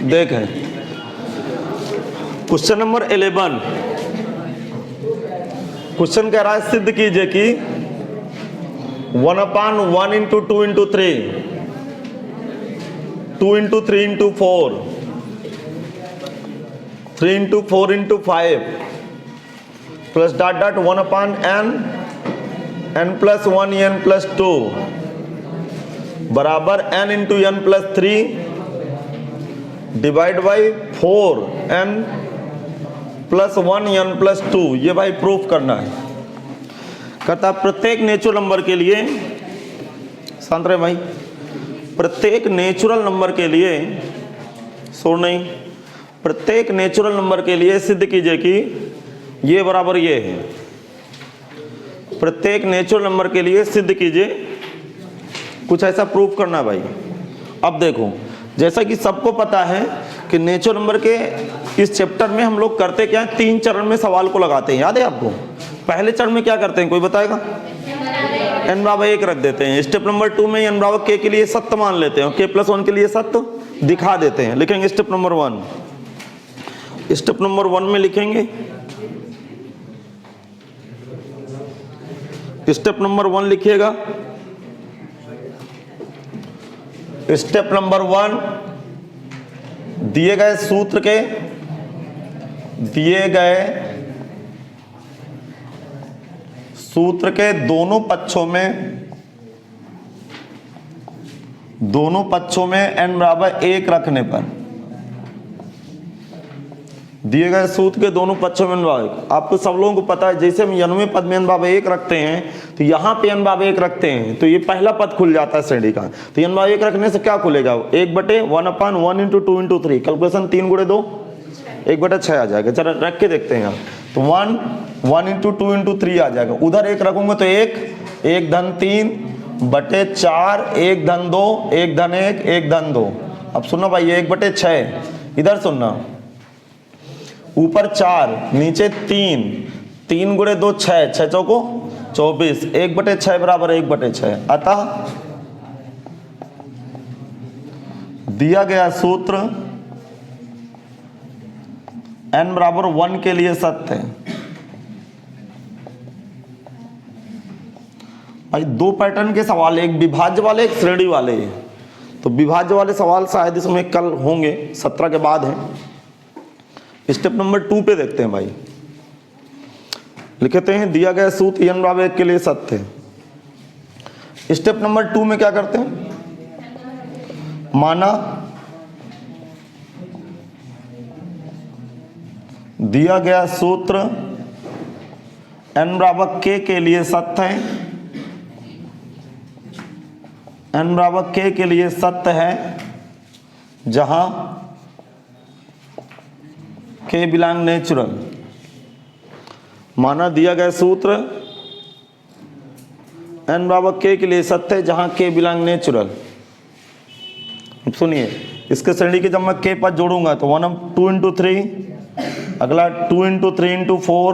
देखें question number 11। Question कह रहा है सिद्ध कीजिए कि 1/1 into 2 into 3, 2 into 3 into 4, 3 into 4 into 5 plus dot dot 1/n, n plus 1 n plus 2 बराबर n into n plus 3 divide by 4n plus 1 n plus 2। ये भाई प्रूफ करना है। कहता प्रत्येक नेचुरल नंबर के लिए, शांत रहे भाई, प्रत्येक नेचुरल नंबर के लिए, सुन नहीं, प्रत्येक नेचुरल नंबर के लिए सिद्ध कीजिए कि ये बराबर ये है। प्रत्येक नेचुरल नंबर के लिए सिद्ध कीजिए, कुछ ऐसा प्रूफ करना है भाई। अब देखो, जैसा कि सबको पता है कि नेचुरल नंबर के इस चैप्टर में हम लोग करते क्या है, 3 चरण में सवाल को लगाते हैं, याद है आपको। पहले चरण में क्या करते हैं, कोई बताएगा? n बराबर 1 रख देते हैं। स्टेप नंबर 2 में n बराबर k के लिए सत्य मान लेते हैं, k प्लस 1 के लिए सत्य दिखा देते हैं। लिखेंगे स्टेप नंबर 1। स्टेप नंबर 1 में लिखेंगे, स्टेप नंबर 1 लिखिएगा। स्टेप नंबर 1, दिए गए सूत्र के, दिए गए सूत्र के दोनों पक्षों में n बराबर 1 रखने पर, दिए गए सूत्र के दोनों पक्षों में n बराबर 1। आपको सब लोगों को पता है, जैसे हम 90वें पद में n बराबर 1 रखते हैं तो यहाँ पे n बराबर 1 रखते हैं तो ये पहला पद खुल जाता है श्रेणी का। तो n बराबर 1 रखने से क्या खुलेगा, 1/1/1 इंटू 2 इंटू 3, कैलकुलेशन 3 गुणे 2 1/6 आ जाएगा। चलो रख के देखते हैं यहाँ, तो 1 इंटू 2 इंटू 3 आ जाएगा। उधर 1 रखूंगा तो 1 धन 3/4, 1 धन 2, 1 धन 1, 1 धन 2। अब सुनना भाई, 1/6 इधर सुनना, ऊपर 4 नीचे 3 गुणे 2 6, 6 चौको 24, 1/6 बराबर 1/6। अतः दिया गया सूत्र n बराबर 1 के लिए सत्य है। भाई 2 पैटर्न के सवाल, एक विभाज्य वाले, एक श्रेणी वाले। तो विभाज्य वाले सवाल शायद इसमें कल होंगे, 17 के बाद हैं। स्टेप नंबर 2 पे देखते हैं भाई। लिखते हैं दिया गया सूत्र n बराबर 1 के लिए सत्य है। स्टेप नंबर 2 में क्या करते हैं, माना दिया गया सूत्र n बराबर k के लिए सत्य है, n बराबर k के लिए सत्य है जहां k बिलोंग नेचुरल। माना दिया गया सूत्र n बराबर k के लिए सत्य है जहां k बिलोंग नेचुरल। सुनिए, इसके श्रेणी के जब मैं k पर जोड़ूंगा तो 2 इंटू 3, अगला 2 into 3 into 4,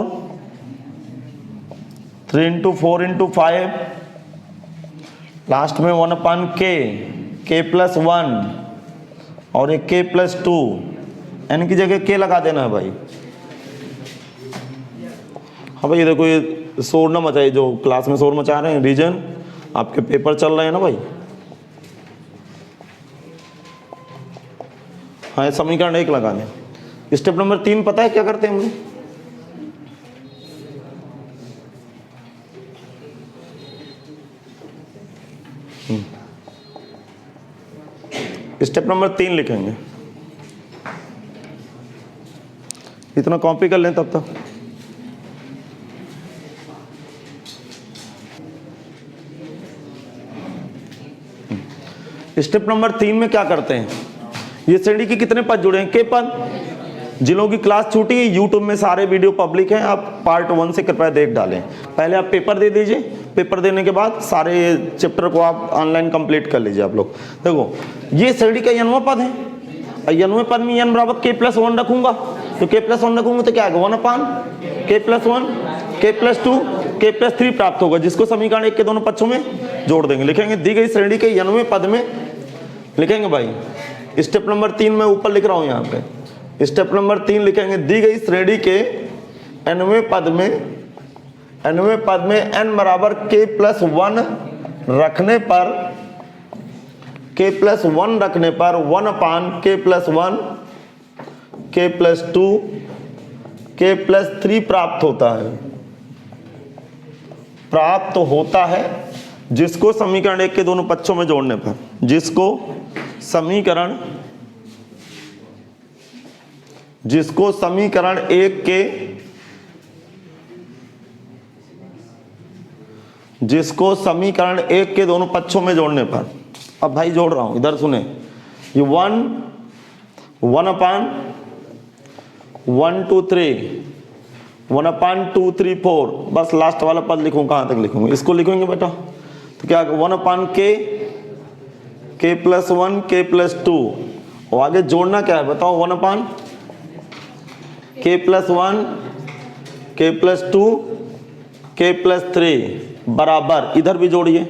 3 into 4 into 5, last में 1/k प्लस 1 और एक k प्लस 2। n की जगह k लगा देना है भाई। हाँ भाई, देखो ये शोर ना मचाइए, जो क्लास में शोर मचा रहे हैं, रीजन आपके पेपर चल रहे हैं ना भाई। हाँ, समीकरण 1 लगाने। स्टेप नंबर 3 पता है क्या करते हैं हम लोग, स्टेप नंबर 3 लिखेंगे। इतना कॉपी कर लें तब तक। स्टेप नंबर 3 में क्या करते हैं, ये श्रेणी के कितने पद जुड़े हैं, k पद। जिन की क्लास छूटी है, यूट्यूब में सारे वीडियो पब्लिक हैं, आप पार्ट 1 से कृपया देख डालें। पहले आप पेपर दे दीजिए, पेपर देने के बाद सारे चैप्टर को आप ऑनलाइन कंप्लीट कर लीजिए। आप लोग देखो, ये श्रेणी का 90वां पद है, और 90वें पद में n बराबर k प्लस 1 रखूंगा, तो k प्लस 1 रखूंगा तो क्या आएगा, 1/k plus 1, k plus 2, k plus 3 प्राप्त होगा, जिसको समीकरण 1 के दोनों पक्षों में जोड़ देंगे। लिखेंगे दी गई श्रेणी के 90वें पद में, लिखेंगे भाई स्टेप नंबर 3 मैं ऊपर लिख रहा हूं यहां पे। स्टेप नंबर 3 लिखेंगे, दी गई श्रेणी के nवें पद में n बराबर k प्लस 1 रखने पर 1 अपान k plus 1, k plus 2, k plus 3 प्राप्त होता है जिसको समीकरण 1 के दोनों पक्षों में जोड़ने पर, जिसको समीकरण 1 के दोनों पक्षों में जोड़ने पर। अब भाई जोड़ रहा हूं, इधर सुने, ये 1 अपान 1 2 3, 1 अपान 2 3 4, बस लास्ट वाला पद लिखूं, कहां तक लिखूंगा, इसको लिखेंगे बेटा, तो क्या 1 अपान k प्लस 1, k प्लस 2, और आगे जोड़ना क्या है बताओ, 1 अपान k plus 1, k plus 2, k plus 3 बराबर, इधर भी जोड़िए,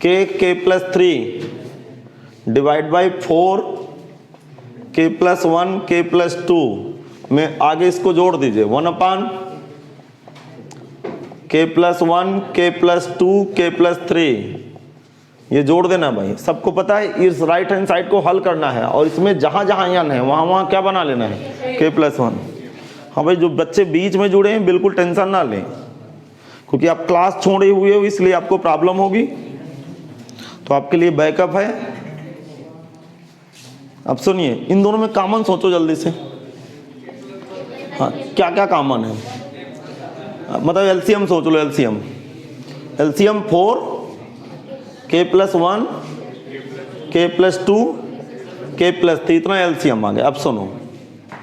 k plus 3 divide by 4, k plus 1, k plus 2 में आगे इसको जोड़ दीजिए, 1 अपान k plus 1, k plus 2, k plus 3, ये जोड़ देना भाई। सबको पता है इस राइट हैंड साइड को हल करना है, और इसमें जहां जहां n है वहां क्या बना लेना है, k प्लस 1। हाँ भाई, जो बच्चे बीच में जुड़े हैं बिल्कुल टेंशन ना लें, क्योंकि आप क्लास छोड़े हुए हो इसलिए आपको प्रॉब्लम होगी, तो आपके लिए बैकअप है। अब सुनिए, इन दोनों में कॉमन सोचो जल्दी से। हाँ, क्या क्या कॉमन है, मतलब एलसीएम सोच लो, LCM 4, k plus 1, k plus 2, k plus 3, इतना एलसीएम आ गया। अब सुनो,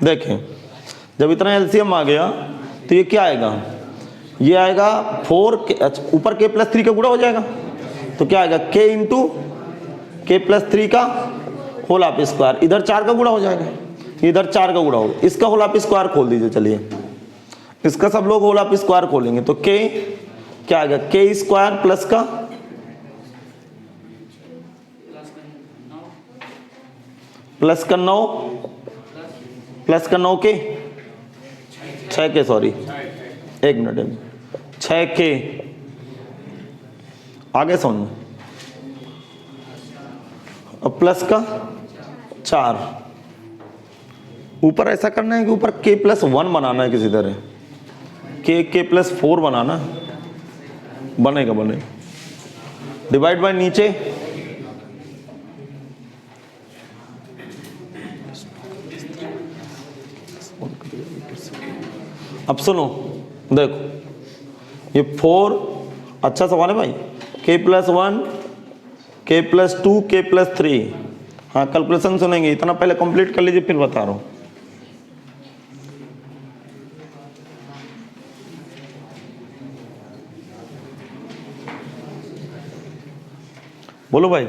देखें, जब इतना एलसीएम आ गया तो ये क्या आएगा, ये आएगा 4, ऊपर k प्लस 3 का गुणा हो जाएगा, तो क्या आएगा, k इंटू k प्लस 3 का होल ऑफ स्क्वायर, इधर 4 का गुणा हो जाएगा, इधर 4 का गुणा हो, इसका होल ऑफ स्क्वायर खोल दीजिए। चलिए, इसका सब लोग होल ऑफ स्क्वायर खोलेंगे, तो k क्या आएगा, k स्क्वायर प्लस का 9 प्लस का 9 के 6 के, सॉरी 1 मिनट, 6 के, आगे सुन, अब प्लस का 4, ऊपर ऐसा करना है कि ऊपर k प्लस 1 बनाना है किसी तरह, k प्लस 4 बनाना बनेगा, डिवाइड बाय नीचे अब सुनो, देखो ये 4, अच्छा सवाल है भाई, k plus 1, k plus 2, k plus 3, हाँ कैलकुलेशन सुनेंगे, इतना पहले कंप्लीट कर लीजिए फिर बता रहा हूं। बोलो भाई,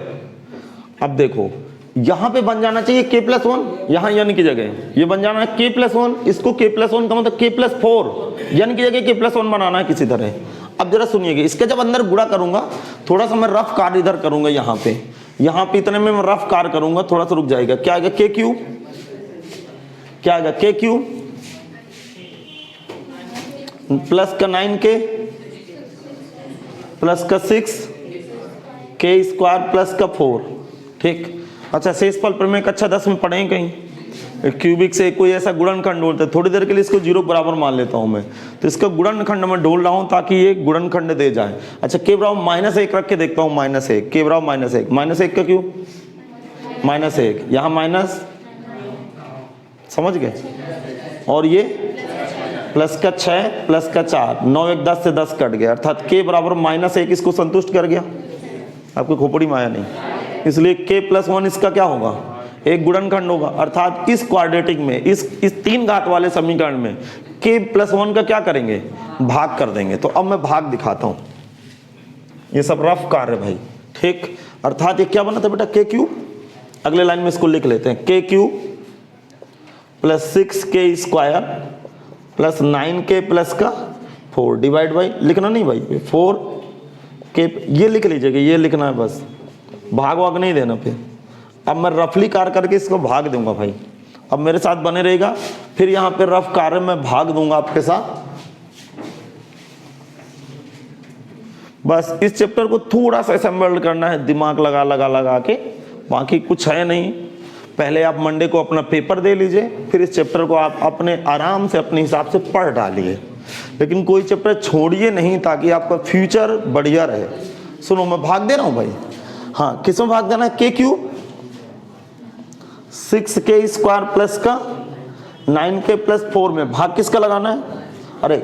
अब देखो यहां पे बन जाना चाहिए k प्लस 1, यहां यानी की जगह ये बन जाना है k प्लस 1, इसको k प्लस 1 का मतलब k प्लस 4 यानी की जगह k प्लस 1 बनाना है किसी तरह। अब जरा सुनिएगा, इसके जब अंदर गुणा करूंगा, थोड़ा सा मैं रफ कार्य इधर करूंगा, यहाँ पे इतने में मैं रफ कार्य करूंगा, थोड़ा सा रुक जाएगा, क्या आएगा k क्यूब, क्या आएगा k क्यूब प्लस का 9k प्लस का 6 k स्क्वायर प्लस का 4, ठीक। अच्छा, शेषफल प्रमेय कक्षा 10 में पढ़े कहीं, क्यूबिक से कोई ऐसा गुणनखंड बोलते हैं, थोड़ी देर के लिए इसको 0 बराबर मान लेता हूं मैं, तो इसका गुणनखंड में ढोल रहा हूं ताकि ये गुणनखंड दे जाए। अच्छा, k बराबर -1 रख के देखता हूं, -1, k बराबर -1 का क्यों, -1, यहां माइनस, समझ गए, और ये प्लस का 6 प्लस का 4, 9 1 10 से 10 कट गया, अर्थात k बराबर -1 इसको संतुष्ट कर गया, आपको खोपड़ी में आया नहीं, इसलिए k प्लस 1 इसका क्या होगा, एक गुणनखंड होगा, अर्थात इस क्वाड्रेटिक में, इस 3 घात वाले समीकरण में k प्लस 1 का क्या करेंगे, भाग कर देंगे। तो अब मैं भाग दिखाता हूं, ये सब रफ कार्य भाई, ठीक। अर्थात ये क्या बना था बेटा, k क्यूब, अगले लाइन में इसको लिख लेते हैं, k cube plus 6k square plus 9k plus का 4 डिवाइड बाई, लिखना नहीं भाई, 4k, ये लिख लीजिएगा, ये लिखना है बस, भाग वाग नहीं देना फिर, अब मैं रफली कार करके इसको भाग दूंगा भाई, अब मेरे साथ बने रहेगा। फिर यहाँ पे रफ कार्य में भाग दूंगा आपके साथ। बस इस चैप्टर को थोड़ा सा असेंबल करना है, दिमाग लगा लगा लगा के, बाकी कुछ है नहीं। पहले आप मंडे को अपना पेपर दे लीजिए, फिर इस चैप्टर को आप अपने आराम से अपने हिसाब से पढ़ डालिए, लेकिन कोई चैप्टर छोड़िए नहीं ताकि आपका फ्यूचर बढ़िया रहे। सुनो मैं भाग दे रहा हूं भाई। हाँ, किसमें भाग देना है? के क्यू 6k² प्लस का 9k प्लस 4 में भाग किसका लगाना है? अरे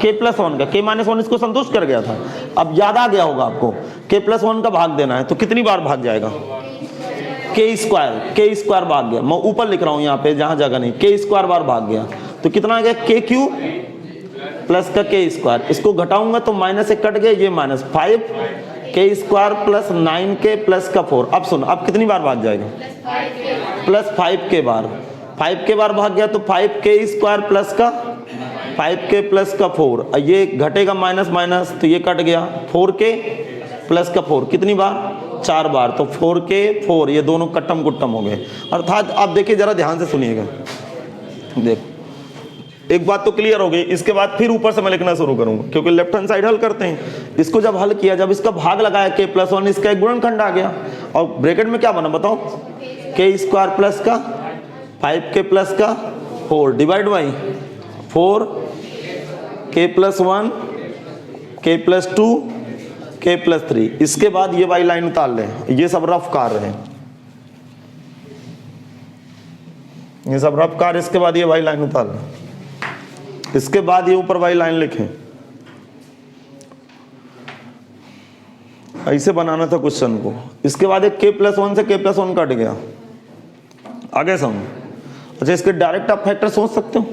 k+1 का, k-1 इसको संतुष्ट कर गया था, अब याद आ गया होगा आपको, k+1 का भाग देना है। तो कितनी बार भाग जाएगा? k² भाग गया, मैं ऊपर लिख रहा हूं यहाँ पे जहां जगह नहीं, k² बार भाग गया। तो कितना आ गया? k³ प्लस का k², इसको घटाऊंगा तो माइनस 1 कट गया, ये -5k² प्लस 9k प्लस का 4। अब सुन, अब कितनी बार भाग जाएगा? +5k बार, 5k बार भाग गया तो 5k² प्लस का 5k प्लस का 4, ये घटेगा माइनस माइनस तो ये कट गया, 4k प्लस का 4 कितनी बार? 4 बार। तो 4k 4 ये दोनों कट्टम कुट्टम हो गए। अर्थात आप देखिए, जरा ध्यान से सुनिएगा, देख एक बात तो क्लियर हो गई। इसके बाद फिर ऊपर से मैं लिखना शुरू करूंगा, क्योंकि लेफ्ट हैंड साइड हल करते हैं। इसको जब हल किया, जब इसका भाग लगाया k+1, इसका एक गुणनखंड आ गया, और ब्रैकेट में क्या बना बताओ? k² प्लस का 5k प्लस का 4 divide by 4k+1 k+2 k+3। इसके बाद ये वाली लाइन उतार लें, ये सब रफ कार्य है, ये सब रफ कार्य। इसके बाद ये वाली लाइन उतार लें, इसके बाद ये ऊपर वाली लाइन लिखें। ऐसे बनाना था क्वेश्चन को। इसके बाद एक k+1 से k+1 कट गया, आगे समझ। अच्छा, इसके डायरेक्ट आप फैक्टर सोच सकते हो,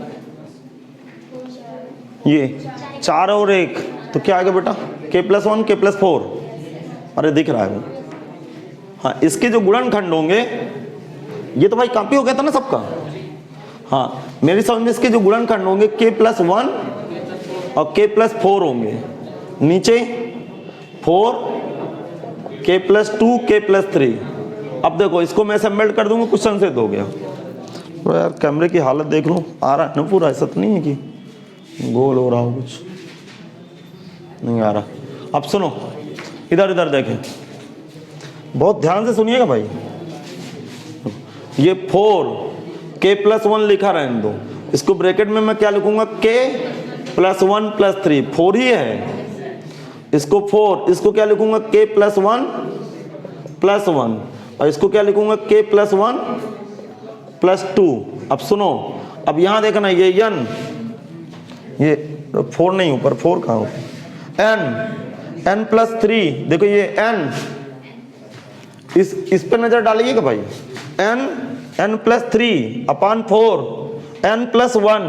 ये 4 और 1 तो क्या आएगा बेटा? k+1 k+4, अरे दिख रहा है वो। हाँ, इसके जो गुणनखंड होंगे, ये तो भाई कॉपी हो गया था ना सबका। हाँ, मेरी समझ में इसके जो गुणनखंड होंगे k+1 और k+4 होंगे, नीचे 4k+2 k+3। अब देखो इसको मैं असेंबल कर दूंगा, क्वेश्चन से तो हो गया। तो यार कैमरे की हालत देख लो, आ रहा है ना पूरा? ऐसा तो नहीं है कि गोल हो रहा हो, कुछ नहीं आ रहा। अब सुनो, इधर इधर देखें, बहुत ध्यान से सुनिएगा भाई। ये 4k+1 लिखा रहने दो, इसको ब्रैकेट में मैं क्या लिखूंगा? k+1 + 3, 4 ही है, इसको 4, इसको क्या लिखूंगा? k+1 + 1, और इसको क्या लिखूंगा? k+1 + 2। अब सुनो, अब यहां देखना, ये n, ये 4 नहीं, ऊपर 4 कहां ऊपर? n + 3, देखो ये n, इस पे नजर डालिएगा भाई। n + 3 अपान 4 n + 1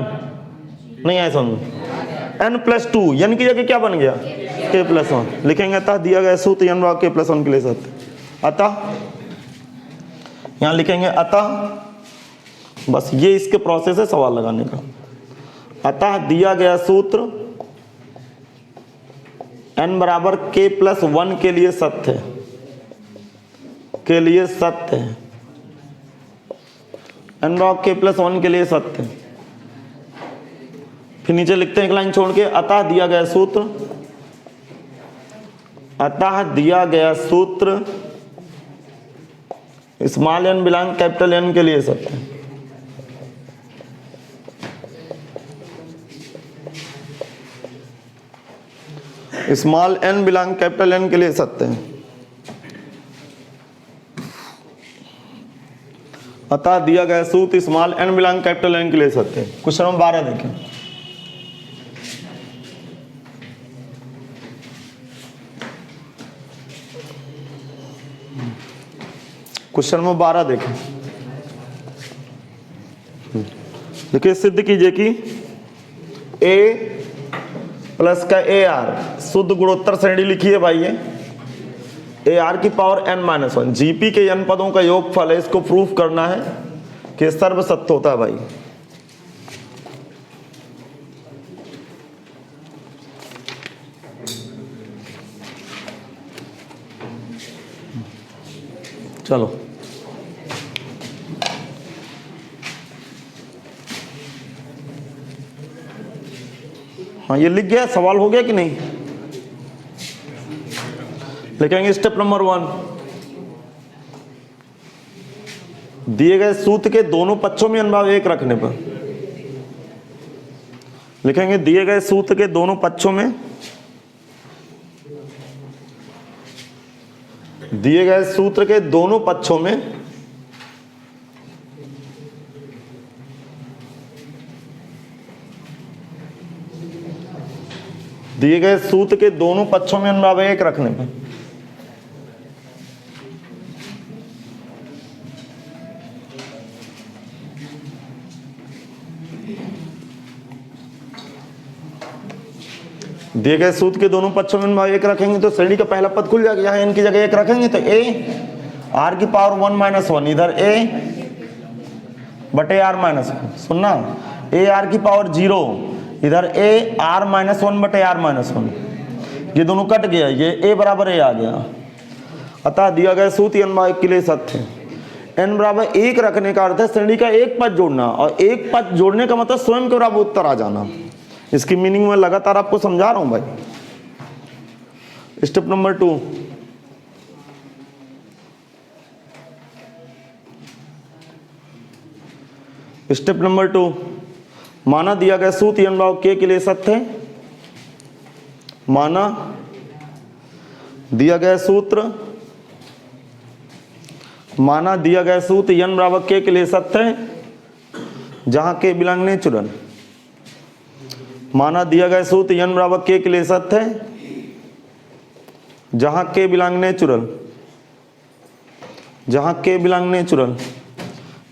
नहीं आया समझ? n + 2, n की जगह क्या बन गया? k+1 लिखेंगे। अतः दिया गया सूत्र n भाग k+1 के लिए सत्य। अतः यहां लिखेंगे अतः, बस ये इसके प्रोसेस है सवाल लगाने का। अतः दिया गया सूत्र n बराबर k+1 के लिए सत्य है, के लिए सत्य है, n बराबर k+1 के लिए सत्य है। फिर नीचे लिखते हैं एक लाइन छोड़ के, अतः दिया गया सूत्र, अतः दिया गया सूत्र small n belong capital N के लिए सत्य है। Small n belong capital N के लिए सत्य है। अतः दिया गया सूत्र small n belong capital N के लिए सत्य है। क्वेश्चन नंबर 12 देखें। क्वेश्चन नंबर 12 देखें। देखिए, सिद्ध कीजिए कि a प्लस का AR शुद्ध गुणोत्तर श्रेणी लिखी है भाई। ये AR की पावर n-1 GP के n पदों का योगफल है। इसको प्रूफ करना है कि सर्वसत्य होता है भाई। चलो हाँ ये लिख गया, सवाल हो गया कि नहीं? लिखेंगे स्टेप नंबर 1, दिए गए सूत्र के दोनों पक्षों में अनुभाग 1 रखने पर, लिखेंगे दिए गए सूत्र के दोनों पक्षों में, दिए गए सूत्र के दोनों पक्षों में दिए गए सूत्र के दोनों पक्षों में अनुभाग 1 रखने पर दिए गए सूत्र के दोनों पक्षों में अनुभाग 1 रखेंगे तो श्रेणी का पहला पद खुल जाएगा। यहां इनकी जगह 1 रखेंगे तो a r की पावर 1 माइनस 1 इधर a बटे r माइनस 1, सुनना a r की पावर 0 इधर a r माइनस 1 बटे r माइनस 1, ये दोनों कट गया, ये a बराबर a आ गया। अतः दिया गया सूत्र अनुभाग 1 के लिए सत्य है। n बराबर 1 रखने का अर्थ है श्रेणी का एक पद जोड़ना, और एक पद जोड़ने का मतलब स्वयं के बराबर उत्तर आ जाना। इसकी मीनिंग मैं लगातार आपको समझा रहा हूं भाई। स्टेप नंबर 2, स्टेप नंबर 2, माना दिया गया सूत्र अनुभाग k के लिए सत्य है। माना दिया गया सूत्र n बराबर k के लिए सत्य है जहां k बिलोंग नेचुरल। माना दिया गया सूत्र n बराबर k के लिए सत्य है जहां k बिलोंग नेचुरल, जहां k बिलोंग नेचुरल।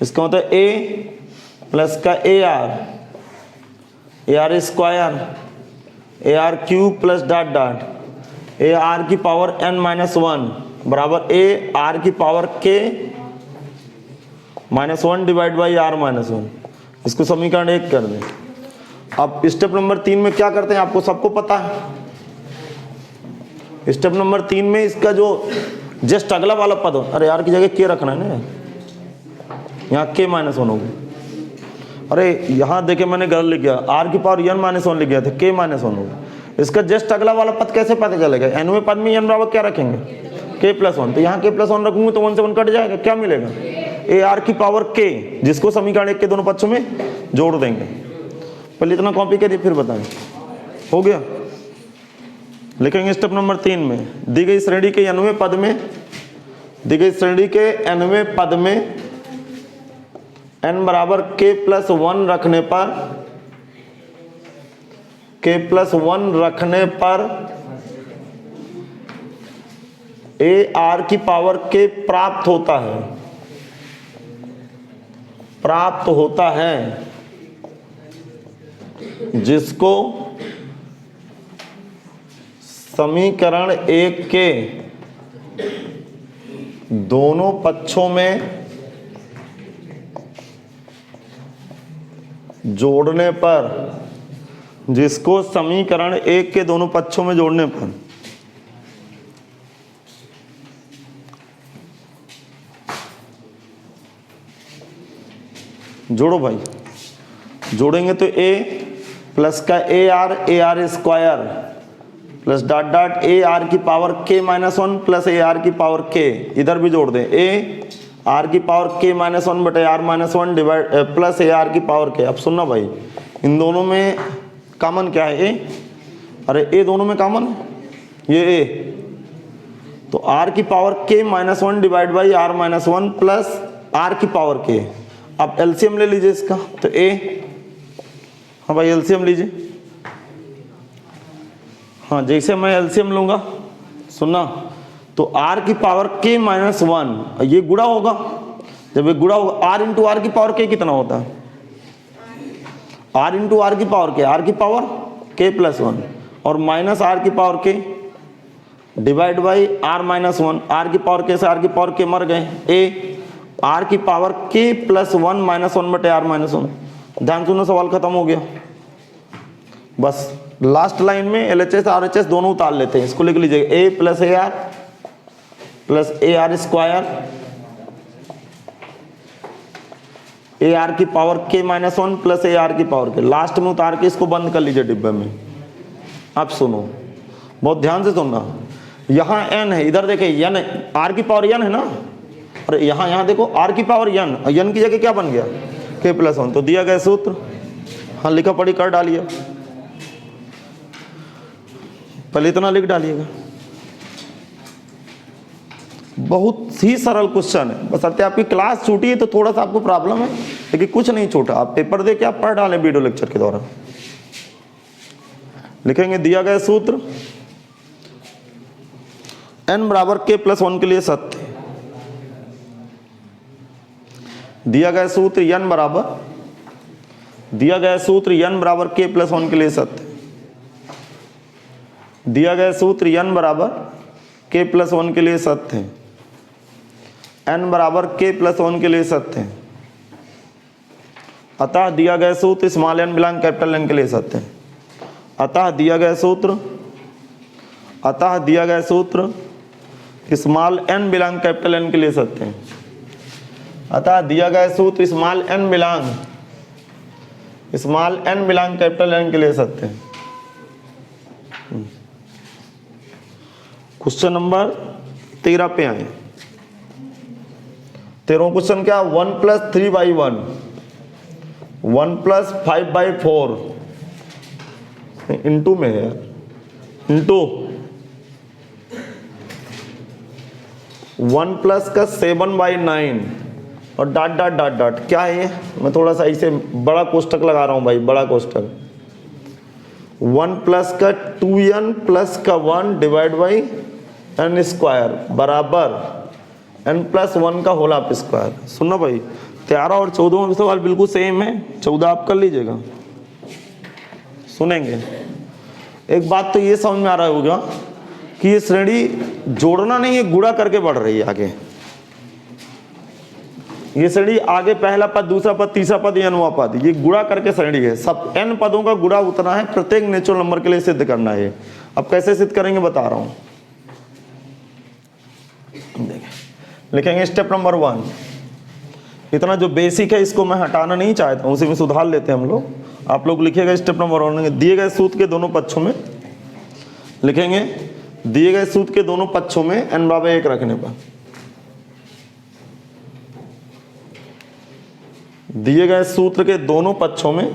इसका मतलब a प्लस का ar square ar cube plus dot dot ar की पावर n माइनस 1 बराबर ar की power k minus 1 divide by r minus 1। इसको समीकरण 1 कर दें। अब स्टेप नंबर 3 में क्या करते हैं आपको सबको पता है। स्टेप नंबर 3 में इसका जो जस्ट अगला वाला पद हो, अरे यार की जगह k रखना है ना, यहाँ k माइनस 1 होगा। अरे यहाँ देखे मैंने गलत लिख गया, r की पावर n माइनस 1 लिख गया था, k माइनस 1 होगा। इसका जस्ट अगला वाला पद कैसे पता चलेगा? nवें पद में n बराबर क्या रखेंगे? k प्लस 1, तो यहाँ k प्लस 1 रखूंगे तो 1 से 1 कट जाएगा, क्या मिलेगा? ar की पावर k, जिसको समीकरण 1 के दोनों पक्षों में जोड़ देंगे। पहले इतना कॉपी करिए फिर बताएं, हो गया? लिखेंगे स्टेप नंबर 3 में, दी गई श्रेणी के nवें पद में, दी गई श्रेणी के nवें पद में n बराबर k प्लस 1 रखने पर, k प्लस 1 रखने पर a r की पावर k प्राप्त होता है, प्राप्त होता है, जिसको समीकरण 1 के दोनों पक्षों में जोड़ने पर, जिसको समीकरण 1 के दोनों पक्षों में जोड़ने पर जोड़ो भाई, जोड़ेंगे तो a प्लस का ar square plus dot dot ar की power k minus 1 plus ar की पावर k, इधर भी जोड़ दें a r की पावर k माइनस 1 बटे r minus 1 divide plus ar की पावर k। अब सुनना भाई, इन दोनों में कॉमन क्या है? a, अरे a दोनों में कॉमन है, ये a, तो r की power k minus 1 divide by r minus 1 plus r की पावर k। अब एलसीएम ले लीजिए इसका, तो a, हाँ भाई एलसीएम लीजिए। हाँ जैसे मैं एलसीएम लूंगा, सुनना, तो r की पावर k माइनस 1, ये गुणा होगा, जब ये गुणा होगा r इंटू आर की पावर k कितना होता है? r इंटू आर की पावर k, r की पावर k प्लस 1 और माइनस r की power k divide by r minus 1, r की पावर k से r की पावर k मर गए, a r की पावर k प्लस 1 माइनस 1 बटे r माइनस 1। ध्यान सुनो, सवाल खत्म हो गया। बस लास्ट लाइन में LHS RHS दोनों उतार लेते हैं, इसको लिख लीजिएगा a plus ar square ar की power k minus 1 plus ar की पावर k, लास्ट में उतार के इसको बंद कर लीजिए डिब्बे में। आप सुनो, बहुत ध्यान से सुनना। यहाँ n है, इधर देखिए n r की पावर n है ना, और यहाँ देखो r की पावर n, n की जगह क्या बन गया k+1। तो दिया गया सूत्र, हाँ लिखा पढ़ी कर डालिए, पहले इतना लिख डालिएगा। बहुत ही सरल क्वेश्चन है, बस अत्य आपकी क्लास छूटी है तो थोड़ा सा आपको प्रॉब्लम है, लेकिन कुछ नहीं छूटा। आप पेपर दे के आप पढ़ डालें वीडियो लेक्चर के दौरान। लिखेंगे दिया गया सूत्र n बराबर k+1 के लिए सत्य। दिया गया सूत्र n बराबर k+1 के लिए सत्य। दिया गया सूत्र n बराबर k+1 के लिए सत्य है। n बराबर k+1 के लिए सत्य है। अतः दिया गया सूत्र small n belong capital N के लिए सत्य है। अतः दिया गया सूत्र small n belong capital N के लिए सत्य है। अतः दिया गया सूत्र small n belong capital N के लिए सत्य है। क्वेश्चन नंबर 13 पे आए। 13वां क्वेश्चन क्या, 1 + 3/1, 1 + 5/4 इंटू में है, इंटू 1 प्लस का 7/9 और डॉट डॉट डॉट डॉट क्या है ये, मैं थोड़ा सा इसे बड़ा कोष्टक लगा रहा हूं भाई, बड़ा कोष्टक। 1 प्लस का 2n प्लस का 1 डिवाइड बाई n स्क्वायर बराबर n+1 का होल ऑफ स्क्वायर। सुनना भाई, 13 और 14 सवाल बिल्कुल सेम है, 14 आप कर लीजिएगा। सुनेंगे, एक बात तो ये समझ में आ रहा होगा कि ये श्रेणी जोड़ना नहीं है, गुणा करके बढ़ रही है आगे। ये श्रेणी आगे पहला पद, दूसरा पद, तीसरा पद, ये नवा पद, ये गुणा करके श्रेणी है। सब n पदों का गुणा उतना है, प्रत्येक नेचुरल नंबर के लिए सिद्ध करना है। अब कैसे सिद्ध करेंगे बता रहा हूं। लिखेंगे स्टेप नंबर 1, इतना जो बेसिक है इसको मैं हटाना नहीं चाहता हूं, उसी में सुधार लेते हैं हम लोग। आप लोग लिखिएगा स्टेप नंबर 1, दिए गए सूत्र के दोनों पक्षों में लिखेंगे, दिए गए सूत्र के दोनों पक्षों में n बराबर 1 रखने पर, दिए गए सूत्र के दोनों पक्षों में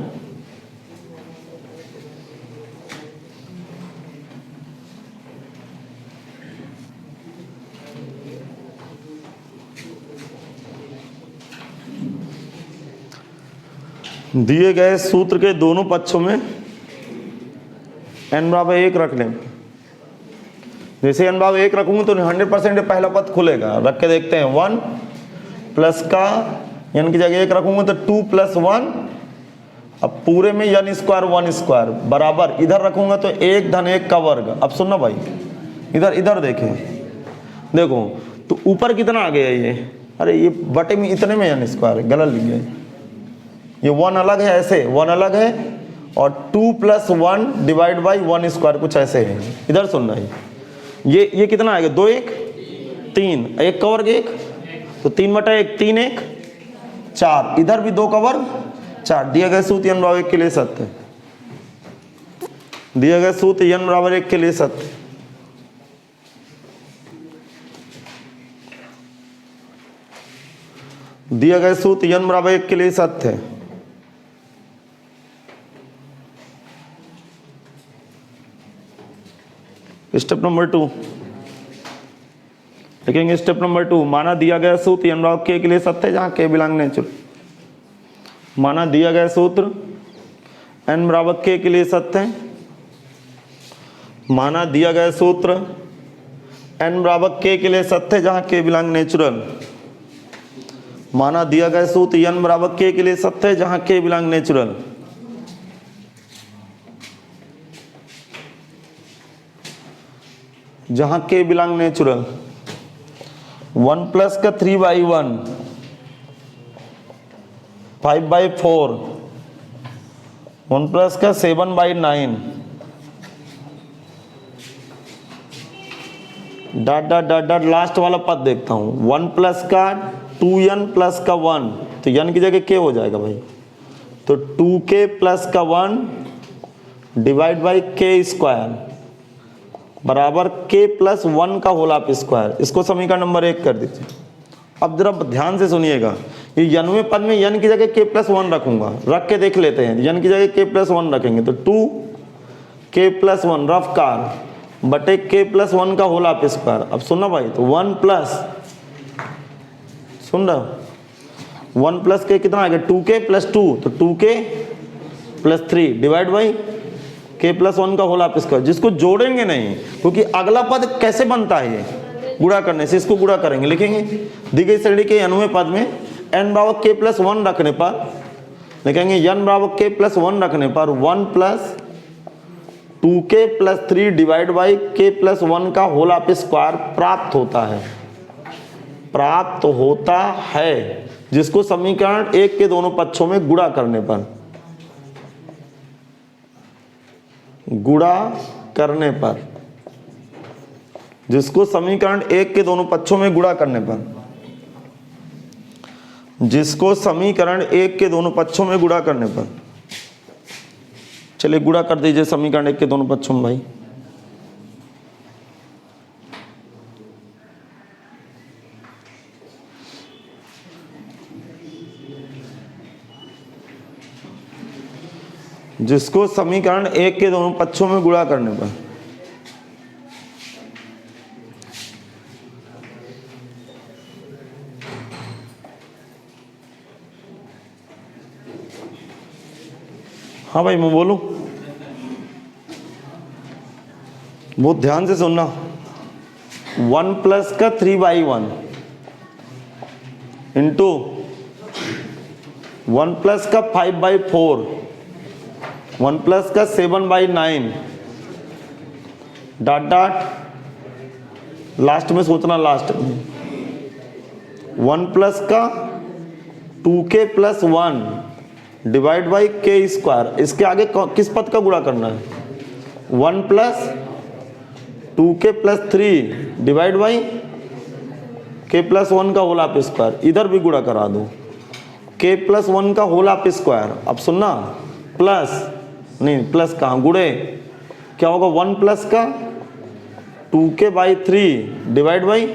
दिए गए सूत्र के दोनों पक्षों में n बराबर 1 रख लें। जैसे n बराबर 1 रखूंगा तो 100% पहला पद खुलेगा। रख के देखते हैं, 1 प्लस का n की जगह 1 रखूंगा तो 2 + 1, अब पूरे में n स्क्वायर 1 स्क्वायर बराबर, इधर रखूंगा तो 1 + 1 का वर्ग। अब सुनना भाई, इधर देखें, देखो तो ऊपर कितना आ गया ये, अरे ये बटे में इतने में n स्क्वायर गलत लिख गए, ये 1 अलग है, ऐसे 1 अलग है, और 2 + 1 डिवाइड बाई 1 स्क्वायर कुछ ऐसे है। इधर सुनना है, ये कितना आएगा, 2 1 3, 1 का वर्ग 1, तो 3/1 3 1 4, इधर भी 2 का वर्ग 4। दिया गया सूत्र n बराबर 1 के लिए सत्य, दिया गया सूत्र n बराबर 1 के लिए सत्य। दिया गया सूत्र n बराबर 1 के लिए सत्य है। स्टेप नंबर 2 लिखेंगे, स्टेप नंबर 2, माना दिया गया सूत्र n बराबर k के लिए सत्य है, जहां k बिलोंग नेचुरल। माना दिया गया सूत्र n बराबर k के लिए सत्य है, माना दिया गया सूत्र n बराबर k के लिए सत्य है, जहां k बिलोंग नेचुरल। माना दिया गया सूत्र n बराबर k के लिए सत्य है, जहां k बिलोंग नेचुरल। जहां k बिलोंग नेचुरल। 1 प्लस का 3/1, 5/4, 1 प्लस का 7/9, dot dot dot dot, last वाला पद देखता हूं, 1 प्लस का 2n प्लस का 1, तो n की जगह k हो जाएगा भाई, तो 2k प्लस का 1 डिवाइड बाई के स्क्वायर बराबर के प्लस 1 का होल ऑफ स्क्वायर। इसको समीकरण नंबर 1 कर दीजिए। अब जरा ध्यान से सुनिएगा, ये यनवें पद में यन की जगह के प्लस 1 रखूंगा, रख के देख लेते हैं। यन की जगह के प्लस 1 रखेंगे तो 2 के प्लस 1 रफ कार बटे के प्लस 1 का होल ऑफ स्क्वायर। अब सुनना भाई, तो 1 प्लस, सुन रहा, 1 प्लस के कितना आ गया 2k प्लस 2, तो 2k plus 3 divide by k plus 1 का होल ऑफ स्क्वायर, जिसको जोड़ेंगे नहीं क्योंकि अगला पद कैसे बनता है, ये गुणा करने से। इसको गुणा करेंगे, लिखेंगे दी गई श्रेणी के नवें पद में n बराबर के प्लस 1 रखने पर लिखेंगे n बराबर के प्लस 1 रखने पर 1 plus 2k plus 3 divide by k plus 1 का होल ऑफ स्क्वायर प्राप्त होता है, प्राप्त होता है, जिसको समीकरण 1 के दोनों पक्षों में गुणा करने पर, गुणा करने पर, जिसको समीकरण 1 के दोनों पक्षों में गुणा करने पर, जिसको समीकरण 1 के दोनों पक्षों में गुणा करने पर, चलिए गुणा कर दीजिए समीकरण 1 के दोनों पक्षों में भाई। जिसको समीकरण 1 के दोनों पक्षों में गुणा करने पर, हाँ भाई मैं बोलूं, बहुत ध्यान से सुनना। 1 प्लस का 3/1 इंटू 1 प्लस का 5/4, 1 प्लस का 7/9 डॉट डॉट लास्ट में सोचना, लास्ट में 1 प्लस का 2k प्लस 1 डिवाइड बाई के स्क्वायर। इसके आगे किस पद का गुणा करना है, 1 plus 2k plus 3 divide by k plus 1 का होल ऑफ स्क्वायर। इधर भी गुणा करा दो, के प्लस 1 का होल ऑफ स्क्वायर। अब सुनना, प्लस नहीं, प्लस कहाँ, गुणे क्या होगा, 1 प्लस का 2k/3 divide by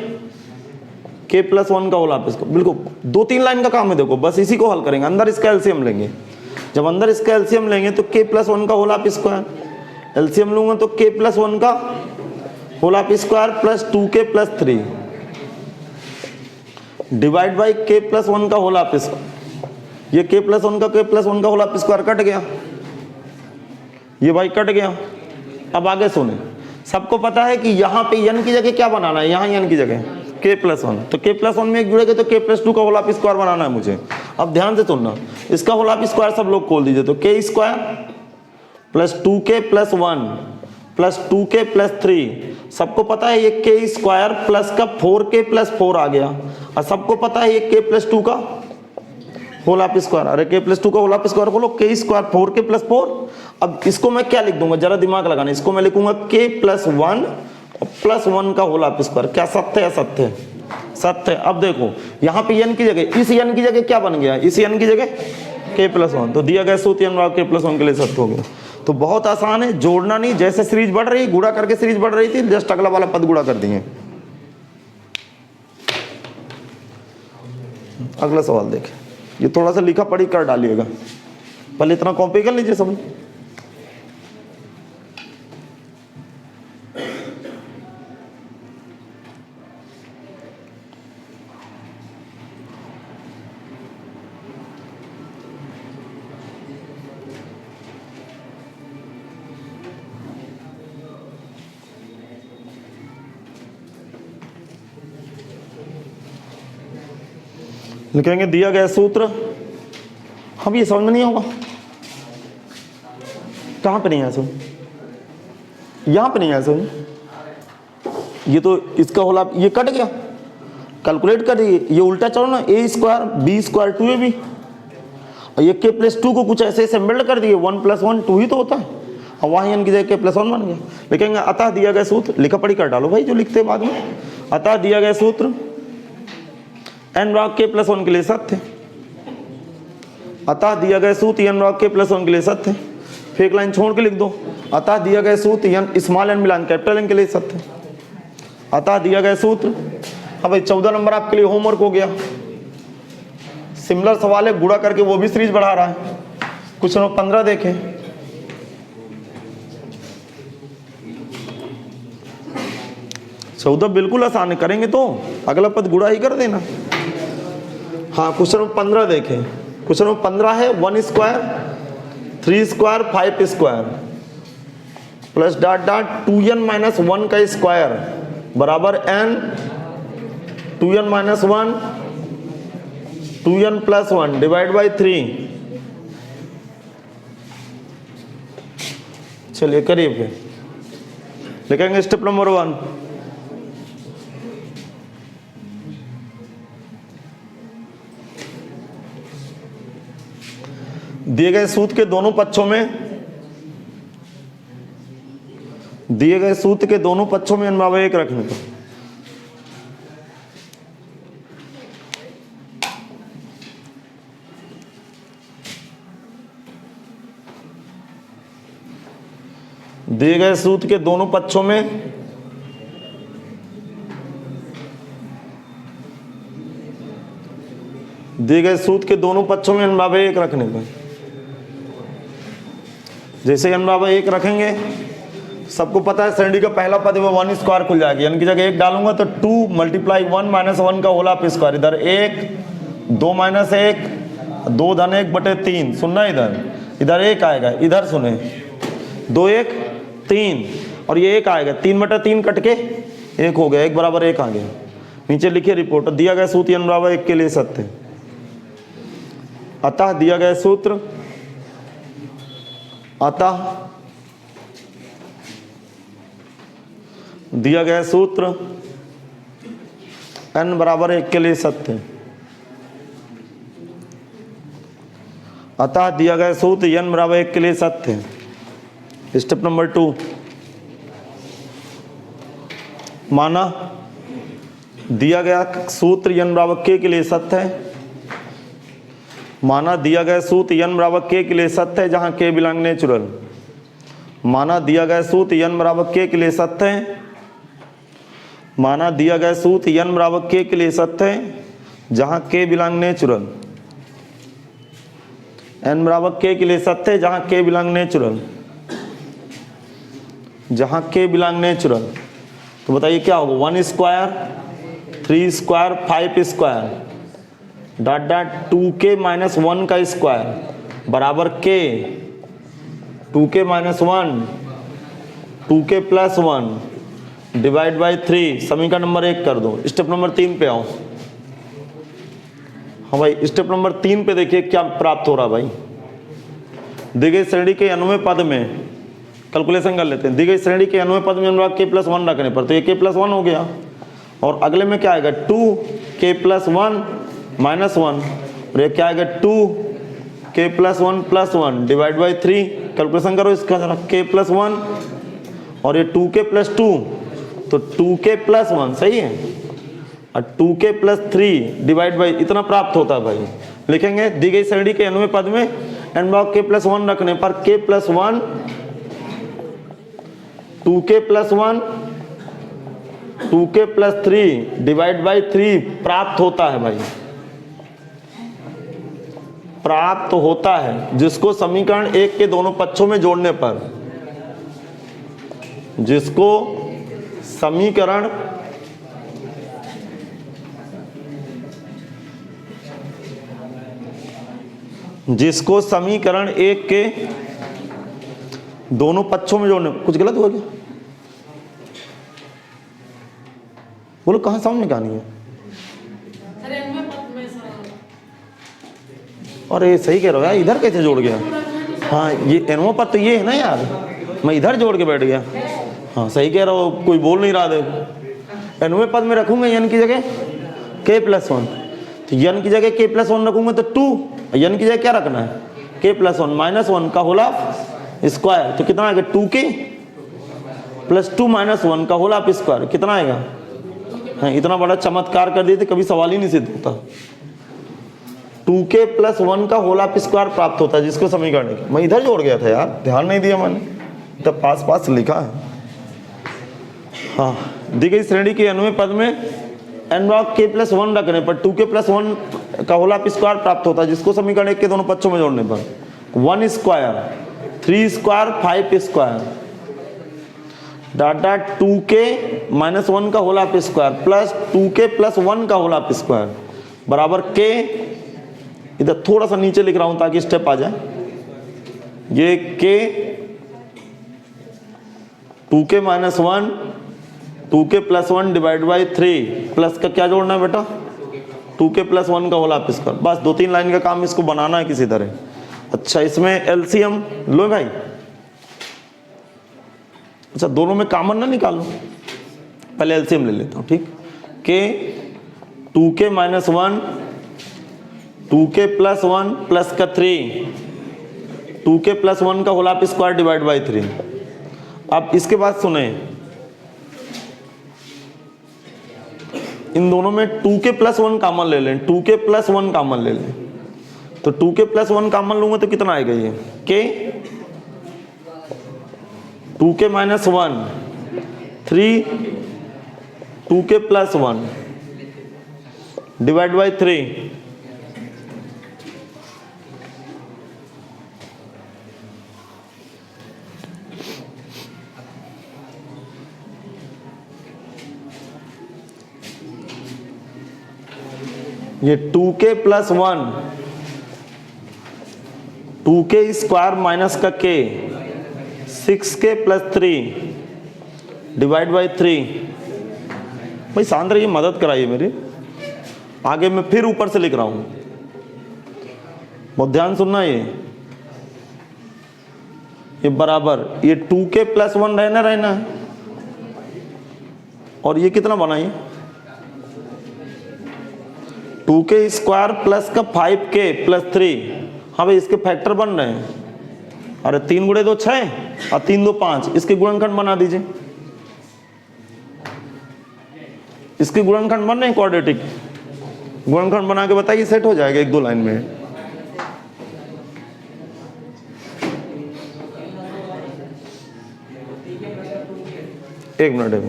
k plus 1 का होल ऑफ स्क्वायर। बिल्कुल 2-3 लाइन का काम है, देखो बस इसी को हल करेंगे। अंदर इसका एलसीएम लेंगे, जब अंदर इसका एलसीएम लेंगे तो के प्लस 1 का होल ऑफ स्क्वायर, एलसीएम लूंगा तो के प्लस 1 का whole of square plus 2k plus 3 divide by k plus 1 का होल ऑफ स्क्वायर। ये के प्लस 1 का के प्लस 1 का होल ऑफ स्क्वायर कट गया, ये भाई कट गया। अब आगे सुने, सबको पता है कि यहाँ पे n की जगह क्या बनाना है, यहाँ n की जगह k प्लस 1, तो k प्लस 1 में एक जुड़ेगा तो k प्लस 2 का होल ऑफ स्क्वायर बनाना है मुझे। अब ध्यान से सुनना, इसका होल ऑफ स्क्वायर सब लोग खोल दीजिए, तो k square plus 2k plus 1 plus 2k plus 3। सबको पता है ये k स्क्वायर प्लस का 4k प्लस 4 आ गया, और सबको पता है ये k प्लस 2 का होल ऑफ स्क्वायर। अरे k प्लस 2 का होल ऑफ स्क्वायर बोलो, k स्क्वायर 4k प्लस 4। अब इसको मैं क्या लिख दूंगा, जरा दिमाग लगाना, इसको मैं लिखूंगा k प्लस 1 प्लस 1 का होल ऑफ स्क्वायर। क्या सत्य है, सत्य है, सत्य है। अब देखो यहाँ पे n की जगह, इस n की जगह क्या बन गया, इस n की जगह k प्लस 1, तो दिया गया सूत्र n बराबर k प्लस 1 के लिए सत्य हो गया। तो बहुत आसान है, जोड़ना नहीं, जैसे सीरीज बढ़ रही, गुणा करके सीरीज बढ़ रही थी, जस्ट अगला वाला पद गुणा कर दिए। अगला सवाल देखें, ये थोड़ा सा लिखा पढ़ी कर डालिएगा, पहले इतना कॉपी कर लीजिए सब। लिखेंगे दिया गया सूत्र, हम ये समझ में नहीं होगा, कहाँ पे नहीं है सुन, यहाँ पे नहीं है सुन, ये तो इसका होला, ये कट गया, कैलकुलेट कर दिए, ये उल्टा चलो ना, a square b square 2ab, और ये k प्लस 2 को कुछ ऐसे ऐसे बिल्ड कर दिए, 1 प्लस 1 2 ही तो होता है, और वहाँ n की जगह k प्लस 1 बन गया। लिखेंगे अतः दिया गया सूत्र, लिखा पढ़ी कर डालो भाई जो लिखते हैं बाद में। अतः दिया गया सूत्र n बराबर k प्लस 1 के लिए सत्य है, अतः दिया गया सूत्र n बराबर k प्लस 1 के लिए सत्य है। फिर एक लाइन छोड़ के लिख दो। अतः दिया गया सूत्र यन स्मॉल एन मिलान कैपिटल एन के लिए सत्य। अतः दिया गया सूत्र। अब भाई 14 नंबर आपके लिए होमवर्क हो गया। सिमिलर सवाल है, गुणा करके वो भी सीरीज बढ़ा रहा है। क्वेश्चन नंबर 15 देखें। चौदह बिल्कुल आसान है, करेंगे तो अगला पद गुणा ही कर देना। हाँ, क्वेश्चन नंबर 15 देखें। क्वेश्चन नंबर 15 है 1 square 3 square 5 square plus dot dot 2n minus 1 का स्क्वायर बराबर n 2n minus 1 2n plus 1 divide by 3। चलिए करिए, फिर लिखेंगे स्टेप नंबर 1। दिए गए सूत्र के दोनों पक्षों में n बराबर 1 रखने को दिए गए सूत्र के दोनों पक्षों में n बराबर 1 रखने को। जैसे n बराबर 1 रखेंगे, सबको पता है श्रेणी का पहला पद वो 1 स्क्वायर खुल जाएगी। n की जगह 1 डालूंगा तो 2 मल्टीप्लाई 1 माइनस 1 का होल ऑफ स्क्वायर। इधर 1 2 माइनस 1 2 धन 1 बटे 3 सुनना। इधर 1 आएगा, इधर सुने 2 1 3 और ये 1 आएगा, 3 बटे 3 कट के 1 हो गया, 1 बराबर 1 आ गया। नीचे लिखिए रिपोर्ट। दिया गया सूत्र n बराबर 1 के लिए सत्य है। अतः दिया गया सूत्र n बराबर 1 के लिए सत्य है। अतः दिया गया सूत्र n बराबर 1 के लिए सत्य है। स्टेप नंबर 2, माना दिया गया सूत्र n बराबर k के लिए सत्य है। माना दिया गया सूत्र n बराबर k के लिए सत्य है जहां k बिलोंग नेचुरल। माना दिया गया सूत्र n बराबर k के लिए सत्य है। माना दिया गया सूत्र n बराबर k के लिए सत्य है जहां k बिलोंग नेचुरल। n बराबर k के लिए सत्य है जहां k बिलोंग नेचुरल। जहां k बिलोंग नेचुरल तो बताइए क्या होगा। 1 square 3 square 5 square dot dot 2k minus 1 का स्क्वायर बराबर k 2k minus 1 2k plus 1 divide by 3। समीकरण नंबर 1 कर दो। स्टेप नंबर 3 पे आओ। हाँ भाई, स्टेप नंबर 3 पे देखिए क्या प्राप्त हो रहा भाई। दी गई श्रेणी के nवें पद में कैलकुलेशन कर लेते हैं। दी गई श्रेणी के nवें पद में k प्लस 1 रखने पर तो ये k प्लस 1 हो गया और अगले में क्या आएगा 2k प्लस 1 माइनस 1 और ये क्या आएगा 2k plus 1 divide by 3। Calculation करो इसका जरा। k प्लस 1 और ये 2k प्लस 2 तो 2k प्लस 1 सही है और 2k प्लस 3 डिवाइड बाई इतना प्राप्त होता है भाई। लिखेंगे दी गई श्रेणी के nवें पद में n बराबर k प्लस 1 रखने पर k plus 1 2k plus 1 2k plus 3 divide by 3 प्राप्त होता है भाई। प्राप्त होता है जिसको समीकरण 1 के दोनों पक्षों में जोड़ने पर, जिसको समीकरण जिसको समीकरण 1 के दोनों पक्षों में जोड़ने। कुछ गलत हुआ क्या? बोलो कहां समझ में कहानी है? अरे सही कह रहे हो यार, इधर कैसे जोड़ गया? हाँ ये एनओ पद तो ये है ना यार, मैं इधर जोड़ के बैठ गया। हाँ सही कह रहा हो, कोई बोल नहीं रहा देखो। एनओ पद में रखूंगा n की जगह k प्लस 1 तो n की जगह k प्लस 1 रखूंगा तो 2 n की जगह क्या रखना है k प्लस 1 माइनस 1 का होल ऑफ स्क्वायर तो कितना आएगा 2k प्लस 2 माइनस 1 का होल ऑफ स्क्वायर कितना आएगा। हाँ इतना बड़ा चमत्कार कर दिए थे, कभी सवाल ही नहीं सिद्ध होता। 2k प्लस 1 का होल ऑफ स्क्वायर प्राप्त होता है, जिसको समीकरण मैं इधर जोड़ गया था यार, ध्यान नहीं दिया मैंने, तो पास पास लिखा है। हाँ, दी गई श्रेणी के अन्वय पद में n भाग k प्लस 1 रखने पर 2k प्लस 1 का होल ऑफ स्क्वायर प्राप्त होता है, जिसको समीकरण 1 के दोनों पक्षों में जोड़ने पर 1 स्क्वायर 3 स्क्वायर 5 स्क्वायर डाटा 2k माइनस 1 का whole of square plus 2k plus 1 का होल ऑफ स्क्वायर बराबर k, इधर थोड़ा सा नीचे लिख रहा हूं ताकि स्टेप आ जाए, ये k 2k minus 1 2k plus 1 divide by 3 plus का क्या जोड़ना है बेटा 2k प्लस 1 का होल ऑफ स्क्वायर। बस 2-3 लाइन का काम इसको बनाना है किसी तरह। अच्छा, इसमें एलसीएम लो भाई। अच्छा, दोनों में कॉमन ना निकालो, पहले एलसीएम ले लेता हूँ, ठीक। k 2k minus 1 2k plus 1 plus का 3 2k प्लस 1 का whole of square divide by 3। अब इसके बाद सुने, इन दोनों में 2k प्लस 1 कॉमन ले लें, 2k प्लस 1 कॉमन ले लें, तो 2k प्लस 1 कॉमन लूंगा तो कितना आएगा ये k 2k minus 1 3 2k plus 1 divide by 3 ये 2k plus 1 2k square minus का k 6k plus 3 divide by 3। भाई सांद्र ये मदद कराइए मेरी, आगे मैं फिर ऊपर से लिख रहा हूं, बहुत ध्यान सुनना। ये बराबर ये 2k प्लस 1 रहना है, और ये कितना बना ये 2k स्क्वायर प्लस का 5k प्लस 3। हाँ भाई, इसके फैक्टर बन रहे हैं, अरे 3 गुणे 2 6 और 3 2 5, इसके गुणनखंड बना दीजिए, इसके गुणनखंड बन रहे हैं, क्वाड्रेटिक गुणनखंड बना के बताइए, सेट हो जाएगा 1-2 लाइन में। एक मिनट है।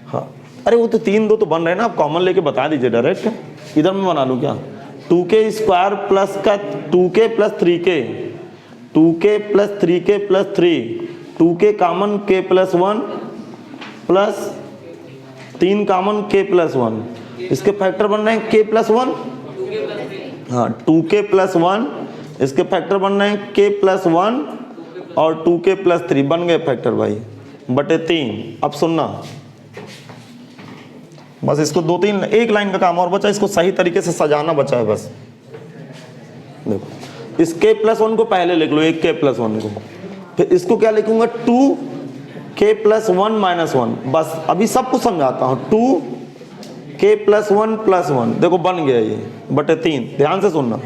हाँ, अरे वो तो 3 2 तो बन रहे हैं ना, आप कॉमन लेके बता दीजिए डायरेक्ट, इधर मैं बना लूं क्या 2k स्क्वायर प्लस का 2k plus 3k 2k plus 3k plus 3 2k common k plus 1 plus 3 common k plus 1, इसके फैक्टर बन रहे हैं k प्लस 1। हाँ, 2k प्लस 1, इसके फैक्टर बन रहे हैं k प्लस 1 और 2k प्लस 3 बन गए फैक्टर भाई बटे 3। अब सुनना, बस इसको 2-3 एक लाइन का काम और बचा, इसको सही तरीके से सजाना बचा है बस। देखो, इस k प्लस 1 को पहले लिख लो, एक k प्लस 1 को, फिर इसको क्या लिखूंगा 2k प्लस 1 माइनस 1। बस अभी सब कुछ समझाता हूं, 2k प्लस 1 प्लस 1, देखो बन गया ये बटे 3। ध्यान से सुनना,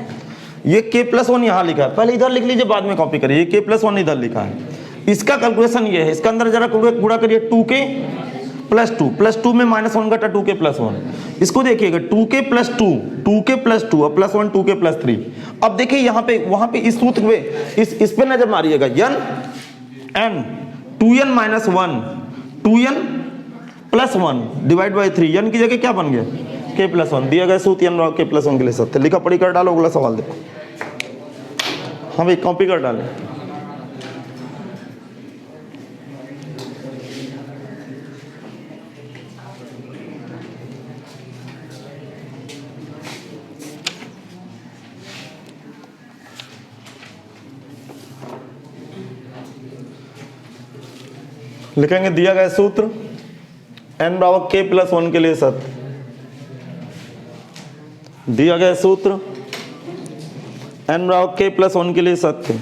ये k प्लस 1 यहां लिखा है, पहले इधर लिख लीजिए, बाद में कॉपी करिए। ये k प्लस 1 इधर लिखा है, इसका कैलकुलेशन ये है, इसका अंदर जरा गुणा करिए 2k प्लस 2 में माइनस 1 घटा 2k प्लस 1। इसको देखिएगा 2k प्लस 2 2k प्लस 2 और प्लस 1 2k प्लस 3। अब देखिए यहाँ पे वहां पे इस सूत्र में इस पे नजर मारिएगा, n 2n minus 1 2n plus 1 divide by 3, n की जगह क्या बन गया k प्लस 1। दिया गया सूत्र n k प्लस 1 के लिए सत्य। लिखा पढ़ी कर डालो, अगला सवाल देखो। हाँ भाई, कॉपी कर डालें। लिखेंगे दिया गया सूत्र n बराबर k प्लस 1 के लिए सत्य। दिया गया सूत्र n बराबर k प्लस 1 के लिए सत्य।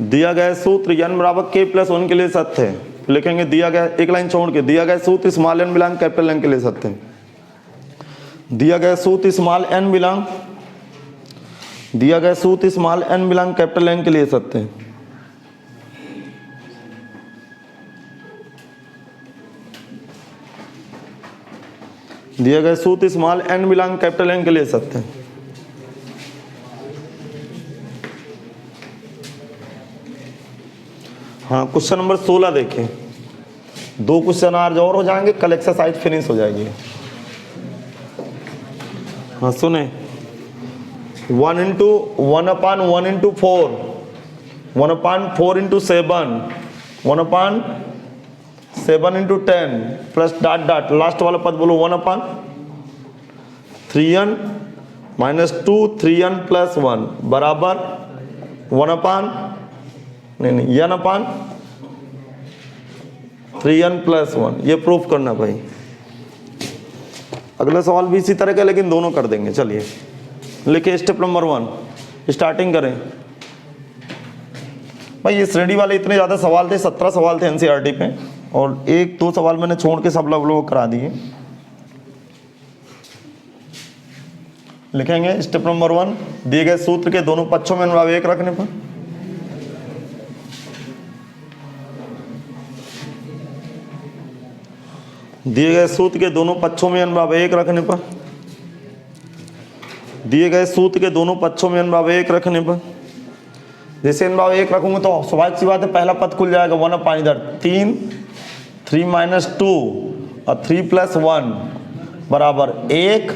दिया गया सूत्र n बराबर k प्लस 1 के लिए सत्य है। लिखेंगे दिया गया, एक लाइन छोड़ के, दिया गया सूत्र small n belong capital n के लिए सत्य है। दिया गया सूत्र small n belong capital n के लिए सत्य है। दिए गए सूत्र small n belong capital N के ले सकते हैं। हाँ, क्वेश्चन नंबर 16 देखें। 2 क्वेश्चन आज और हो जाएंगे, कल एक्सरसाइज फिनिश हो जाएगी। हाँ सुने, 1 into 1/1 into 4, 1/4 into 7, 1/7 into 10 plus dot dot last वाला पद बोलो 1/3n माइनस 2 3n प्लस 1 बराबर 3n प्लस 1। ये प्रूफ करना भाई। अगला सवाल भी इसी तरह का, लेकिन दोनों कर देंगे। चलिए लिखिए स्टेप नंबर 1, स्टार्टिंग करें। भाई ये श्रेणी वाले इतने ज़्यादा सवाल थे, 17 सवाल थे एनसीईआरटी पे, और 1-2 सवाल मैंने छोड़ के सब लोग करा दिए। लिखेंगे स्टेप नंबर 1, दिए गए सूत्र के दोनों पक्षों में अनुभाग 1 रखने पर दिए गए सूत्र के दोनों पक्षों में अनुभाग 1 रखने पर दिए गए सूत्र के दोनों पक्षों में अनुभाग 1 रखने पर जैसे अनुभाग 1 रखूंगे तो स्वाभाविक सी बात है, पहला पद खुल जाएगा 1/, इधर 3 माइनस 2 और 3 प्लस 1 बराबर 1,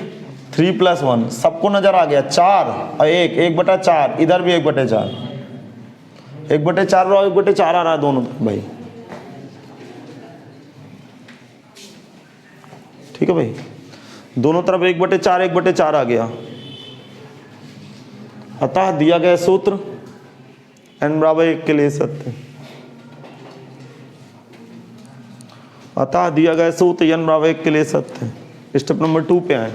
3 प्लस 1 सबको नजर आ गया 4 और 1/4, इधर भी 1/4, 1/4 और 1/4 आ रहा है दोनों भाई। ठीक है भाई, दोनों तरफ 1/4 1/4 आ गया। अतः दिया गया सूत्र n बराबर 1 के लिए सत्य। अतः दिया गया सूत्र n बराबर 1 के लिए सत्य है। स्टेप नंबर 2 पे आए।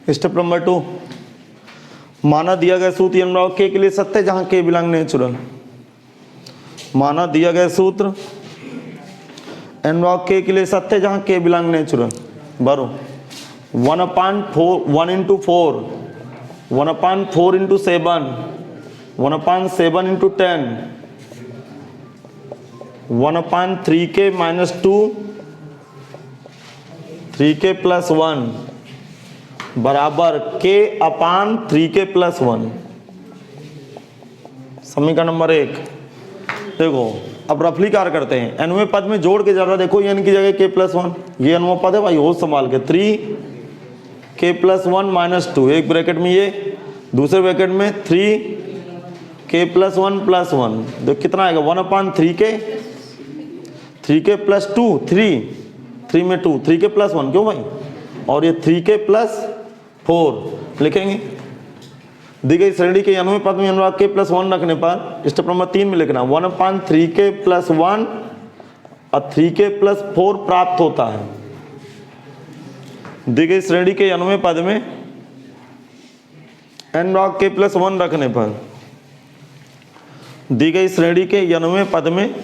स्टेप नंबर 2, माना दिया गया सूत्र n बराबर k के लिए सत्य जहां k बिलोंग नेचुरल। माना दिया गया सूत्र n बराबर k के लिए सत्य जहां k बिलोंग नेचुरल बरो 1/4 into 4, 1/4 into 7, 1/7 into 10, 1/3k minus 2, 3k plus 1 बराबर k/3k प्लस 1। समीकरण नंबर 1 देखो, अब रफली कार्य करते हैं। एनवें पद में जोड़ के जरा देखो, ये n की जगह k प्लस 1, ये एनवें पद है भाई, होश संभाल के 3k प्लस 1 माइनस 2, एक ब्रैकेट में ये, दूसरे ब्रैकेट में 3k प्लस 1 प्लस 1, देखो कितना आएगा 1/3k, 3k प्लस 2, 3 में 2, 3k प्लस 1 क्यों भाई, और ये 3k प्लस 4 लिखेंगे। दी गई श्रेणी के n वें पद में अनुभाग k प्लस 1 रखने पर स्टेप नंबर 3 में लिखना 1/3k प्लस 1 और 3k प्लस 4 प्राप्त होता है। दी गई श्रेणी के n वें पद में अनुभाग k प्लस 1 रखने पर दी गई श्रेणी के n वें पद में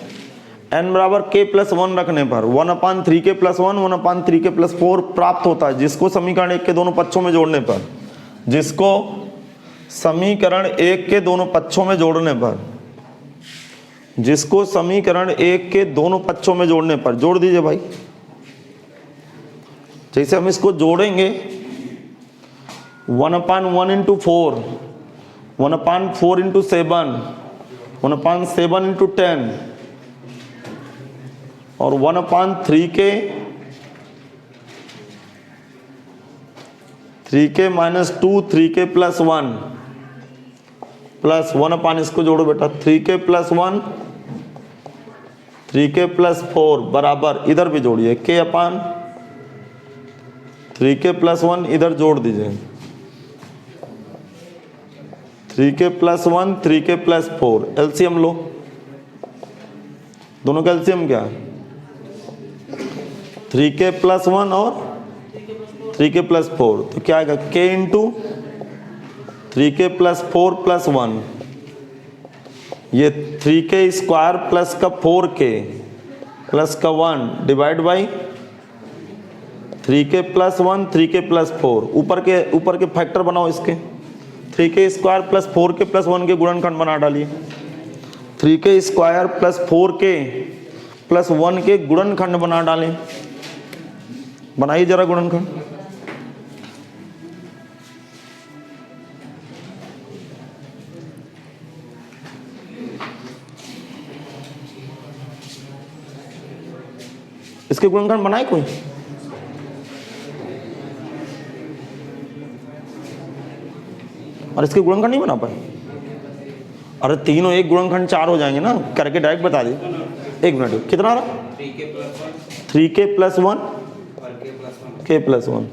n बराबर k प्लस 1 रखने पर 1/3k प्लस 1, 1/3k प्लस 4 प्राप्त होता है, जिसको समीकरण 1 के दोनों पक्षों में जोड़ने पर समीकरण 1 के दोनों पक्षों में जोड़ने पर जोड़ दीजिए भाई। जैसे हम इसको जोड़ेंगे 1/1 इंटू 4, 1/4 इंटू 7, 1/7 इंटू 10 और 3k minus 2, 3k plus 1 plus 1 इसको जोड़ो बेटा 3k प्लस 1, 3k प्लस 4 बराबर, इधर भी जोड़िए k/3k प्लस 1, इधर जोड़ दीजिए 3k plus 1, 3k plus 4। LCM लो, दोनों का एलसीएम क्या है 3k प्लस 1 और 3k प्लस 4, तो क्या आएगा k into 3k plus 4 plus 1, ये 3k स्क्वायर प्लस का 4k प्लस का 1 डिवाइड बाई 3k+1 3k+4, ऊपर के फैक्टर बनाओ इसके। 3k² + 4k + 1 के गुणनखंड बना डालिए। 3k² + 4k + 1 के गुणनखंड बना डालें। बनाइए जरा गुणनखंड। इसके गुणनखंड बनाए कोई? और इसके गुणनखंड नहीं बना पाए? अरे तीनों एक गुणनखंड 4 हो जाएंगे ना, करके डायरेक्ट बता दी। एक मिनट, कितना आ रहा? 3k+1 k+1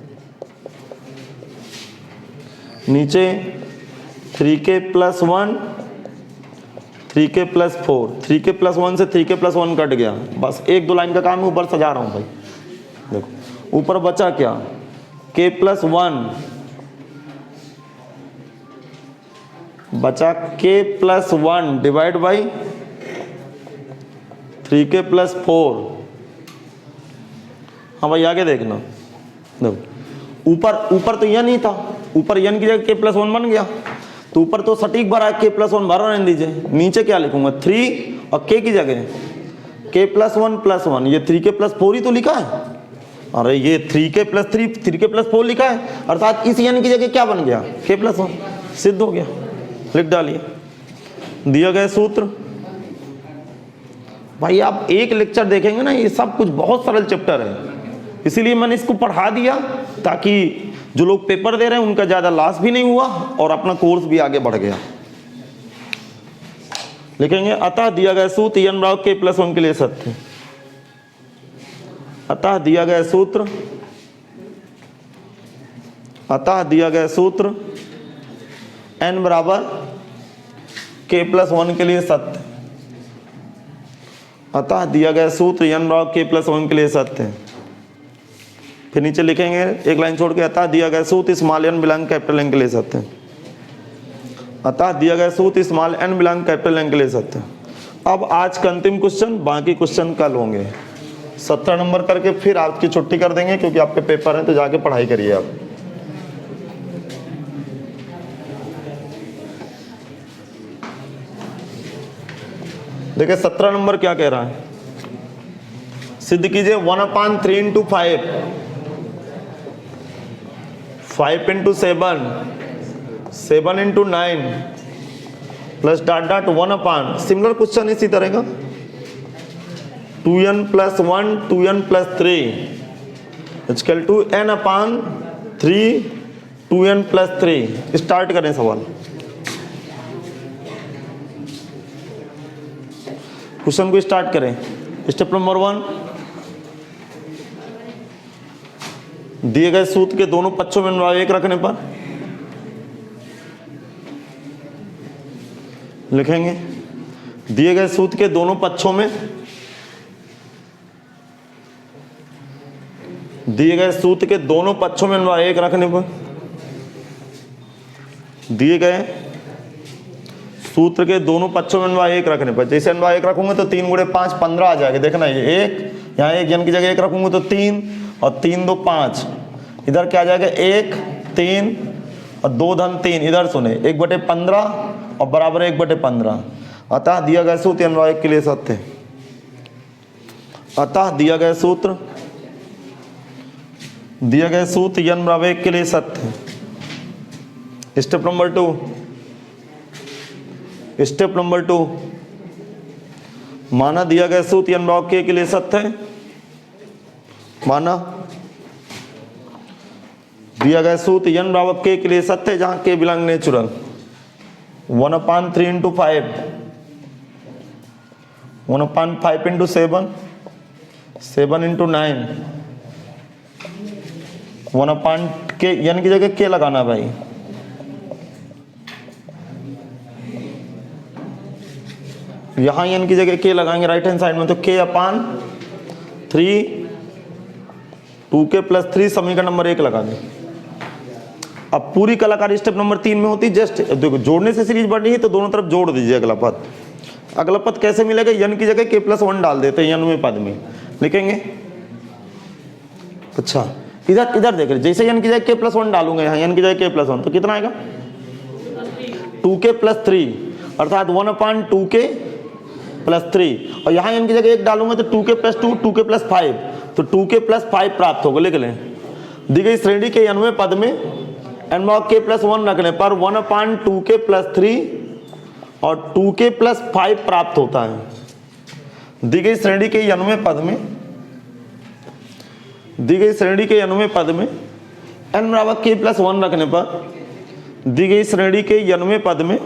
नीचे 3k+1 3k+4, 3k+1 से 3k+1 कट गया, बस 1-2 लाइन का काम है, ऊपर सजा रहा हूं भाई। देखो ऊपर बचा क्या, k+1 बचा k+1 डिवाइड बाई 3k+4। हाँ भाई आगे देखना। देखो ऊपर तो यह नहीं था, ऊपर यन की जगह k+1 बन गया, तो ऊपर तो सटीक भरा k+1 भरा रहने दीजिए। नीचे क्या लिखूंगा, 3 और k की जगह k+1+1, ये 3k+4 ही तो लिखा है। अरे ये 3k+3 3k+4 लिखा है, अर्थात इस यन की जगह क्या बन गया, k+1, सिद्ध हो गया। लिख डालिए दिया गया सूत्र। भाई आप एक लेक्चर देखेंगे ना, ये सब कुछ बहुत सरल चैप्टर है, इसीलिए मैंने इसको पढ़ा दिया ताकि जो लोग पेपर दे रहे हैं उनका ज्यादा लॉस भी नहीं हुआ और अपना कोर्स भी आगे बढ़ गया। लिखेंगे अतः दिया गया सूत्र n बराबर k+1 के लिए सत्य। अतः दिया गया सूत्र n बराबर k+1 के लिए सत्य। अतः दिया गया सूत्र n बराबर k+1 के लिए सत्य है। फिर नीचे लिखेंगे एक लाइन छोड़ के, अतः दिया गया सूत्र small n belong capital N के लिए सत्य है। अतः दिया गया सूत्र small n belong capital N के लिए सत्य है। अब आज का अंतिम क्वेश्चन, बाकी क्वेश्चन कल होंगे। 17 नंबर करके फिर आपकी छुट्टी कर देंगे क्योंकि आपके पेपर हैं, तो जाके पढ़ाई करिए आप। देखिए 17 नंबर क्या कह रहा है, सिद्ध कीजिए 1/3 × 5, 5 × 7, 7 × 9 प्लस ... 1/, सिमिलर क्वेश्चन इसी तरह का 2n + 1 2n + 3 equal to n/3 2n + 3। Start करें सवाल। क्वेश्चन को स्टार्ट करें। स्टेप नंबर 1, दिए गए सूत्र के दोनों पक्षों में n 1 रखने पर लिखेंगे, दिए गए सूत्र के दोनों पक्षों में, दिए गए सूत्र के दोनों पक्षों में n 1 रखने पर, दिए गए सूत्र के दोनों पक्षों में n 1 रखने पर, जैसे n 1 रखूंगे तो 3 × 5 15 आ जाएगा। देखना ये 1, यहाँ 1 n की जगह 1 रखूंगे तो 3 और 3 2 5, इधर क्या आ जाएगा 1 3 और 2 धन 3, इधर सुने 1/15 और बराबर 1/15। अतः दिया गया सूत्र n 1 के लिए सत्य है। अतः दिया गया सूत्र n 1 के लिए सत्य है। स्टेप नंबर 2, स्टेप नंबर 2, माना दिया गया सूत्र n बराबर k के लिए सत्य है। माना दिया गया सूत्र n बराबर k के लिए सत्य है जहां k belong natural. 1/3 × 5, 1/5 × 7, 7 × 9, 1/k n की जगह k लगाना भाई। यहां n की जगह k लगाएंगे राइट हैंड साइड में, तो k/3 2k + 3 समीकरण नंबर 1 लगा दें। अब पूरी कलाकारी स्टेप नंबर 3 में होती, जस्ट देखो जोड़ने से सीरीज बढ़ रही है तो दोनों तरफ जोड़ दीजिए अगला पद। अगला पद कैसे मिलेगा, n की जगह k+1 डाल देते हैं 90वें पद में, लिखेंगे। अच्छा इधर इधर देख रहे, जैसे n की जगह k प्लस 1 डालूंगा यहाँ, n की जगह k प्लस 1, तो कितना आएगा 2k प्लस 3, अर्थात 1/2k प्लस 3, और यहाँ n की जगह 1 डालूंगा तो 2k प्लस 2, 2k प्लस 5, तो 2k प्लस 5 प्राप्त होगा। लिख लें, दी गई श्रेणी के nवें पद में n भाग k प्लस 1 रखने पर 1/2k प्लस 3 और 2k प्लस 5 प्राप्त होता है। दी गई श्रेणी के nवें पद में, दी गई श्रेणी के nवें पद में n बराबर k प्लस 1 रखने पर, दी गई श्रेणी के nवें पद में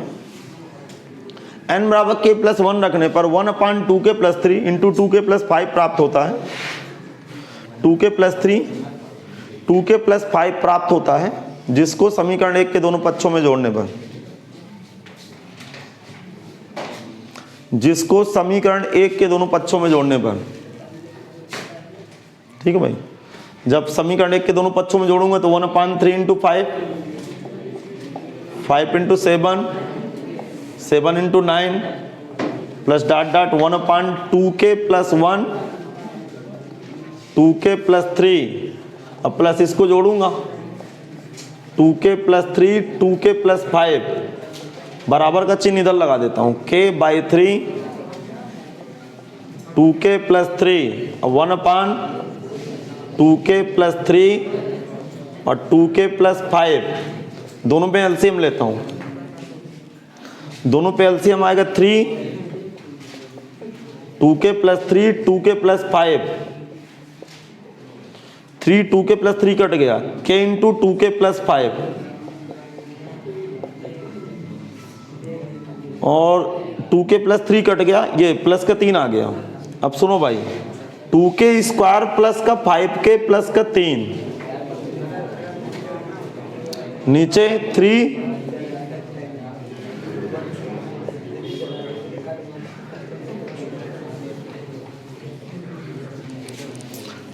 n बराबर k प्लस 1 रखने पर 1/2k plus 3 into 2k plus 5 प्राप्त होता है। 2k प्लस 3, 2k प्लस 5 प्राप्त होता है, जिसको समीकरण 1 के दोनों पक्षों में जोड़ने पर, जिसको समीकरण 1 के दोनों पक्षों में जोड़ने पर, ठीक है भाई, जब समीकरण 1 के दोनों पक्षों में जोड़ूंगा तो 1/3 into 5, 5 into 7, 7 into 9 plus dot dot 1/2k plus 1, 2k plus 3, अब प्लस इसको जोड़ूंगा 2k प्लस 3, 2k प्लस 5, बराबर का चिन्ह इधर लगा देता हूं, k/3, 2k plus 3, 1/2k plus 3 और 2k प्लस 5, दोनों पे एलसीएम लेता हूं, दोनों पे एलसीएम आएगा 3, 2k plus 3, 2k plus 5, 3 2k plus 3 cut गया, k इंटू 2k प्लस 5 और 2k प्लस 3 कट गया, ये प्लस का 3 आ गया। अब सुनो भाई, 2k स्क्वायर प्लस का 5k प्लस का 3, नीचे 3,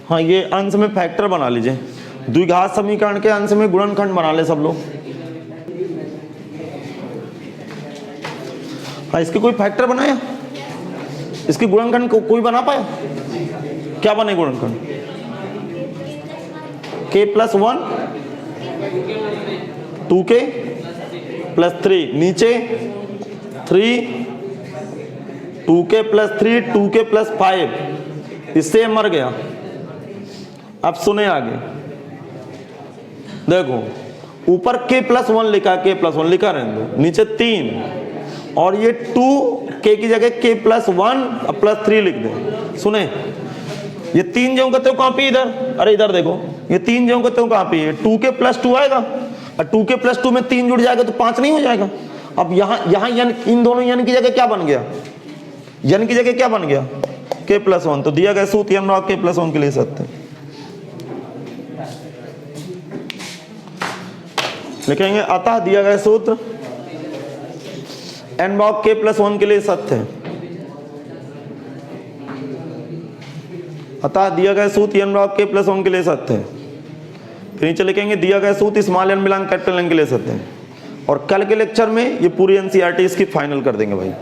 हाँ ये अंश में फैक्टर बना लीजिए, द्विघात समीकरण के अंश में गुणनखंड बना ले सब लोग। हाँ इसके कोई फैक्टर बनाया, इसके गुणनखंड को कोई बना पाया? क्या बने गुणनखंड? k प्लस 1, 2k प्लस 3, नीचे 3, 2k प्लस 3, 2k प्लस 5, इससे मर गया। अब सुने आगे, देखो ऊपर k प्लस 1 लिखा, k प्लस 1 लिखा रहने दो, नीचे 3 और ये 2k की जगह k प्लस 1 और प्लस 3 लिख दे। सुने, ये 3 जो कहते हो कॉपी इधर, अरे इधर देखो, ये 3 जो कहते हो कॉपी है, 2k प्लस 2 आएगा और 2k प्लस 2 में 3 जुड़ जाएगा तो 5 नहीं हो जाएगा। अब यहाँ इन दोनों n की जगह क्या बन गया, n की जगह क्या बन गया, k प्लस 1, तो दिया गया सूत्र n भाग k प्लस 1 के लिए सत्य। लिखेंगे अतः दिया गया सूत्र n भाग k प्लस 1 के लिए सत्य है। अतः दिया गया सूत्र n भाग k प्लस 1 के लिए सत्य है। फिर नीचे लिखेंगे दिया गया सूत्र स्मॉल n मिलान कैपिटल N के लिए सत्य है। और कल के लेक्चर में ये पूरी NCERT इसकी फाइनल कर देंगे भाई।